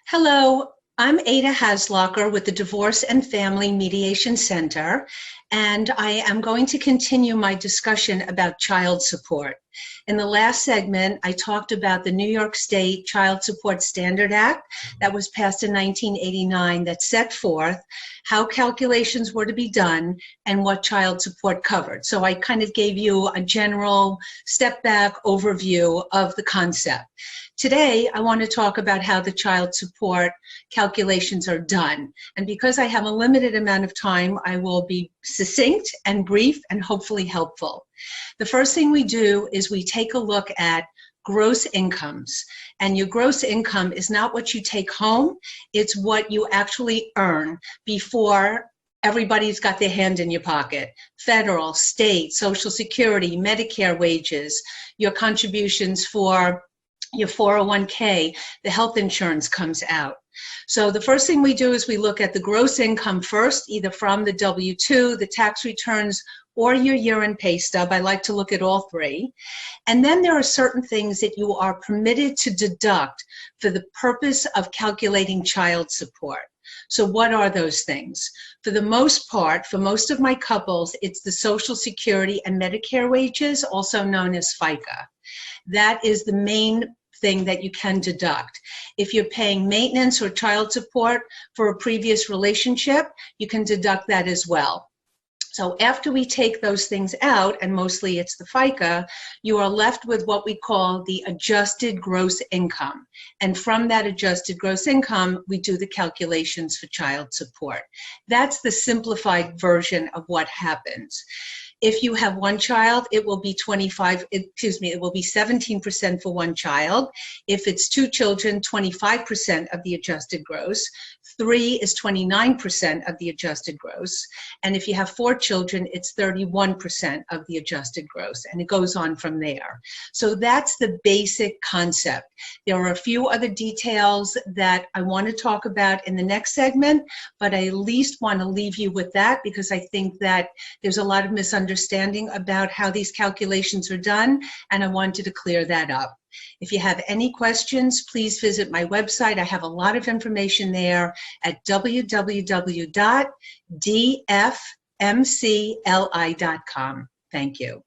Hello, I'm Ada Haslocker with the Divorce and Family Mediation Center, and I am going to continue my discussion about child support. In the last segment, I talked about the New York State Child Support Standard Act that was passed in 1989 that set forth how calculations were to be done and what child support covered. So I kind of gave you a general step-back overview of the concept. Today, I want to talk about how the child support calculations are done. And because I have a limited amount of time, I will be succinct and brief and hopefully helpful. The first thing we do is we take a look at gross incomes. And your gross income is not what you take home, it's what you actually earn before everybody's got their hand in your pocket. Federal, state, Social Security, Medicare wages, your contributions for your 401k, the health insurance comes out. So the first thing we do is we look at the gross income first, either from the W-2, the tax returns, or your year-end pay stub. I like to look at all three. And then there are certain things that you are permitted to deduct for the purpose of calculating child support. So what are those things? For the most part, for most of my couples, it's the Social Security and Medicare wages, also known as FICA. That is the main thing that you can deduct. If you're paying maintenance or child support for a previous relationship, you can deduct that as well. So after we take those things out, and mostly it's the FICA, you are left with what we call the adjusted gross income. And from that adjusted gross income, we do the calculations for child support. That's the simplified version of what happens. If you have one child, it will be 17% for one child. If it's two children, 25% of the adjusted gross. 3 is 29% of the adjusted gross. And if you have 4 children, it's 31% of the adjusted gross. And it goes on from there. So that's the basic concept. There are a few other details that I want to talk about in the next segment, but I at least want to leave you with that because I think that there's a lot of misunderstanding about how these calculations are done, and I wanted to clear that up. If you have any questions, please visit my website. I have a lot of information there at www.dfmcli.com. Thank you.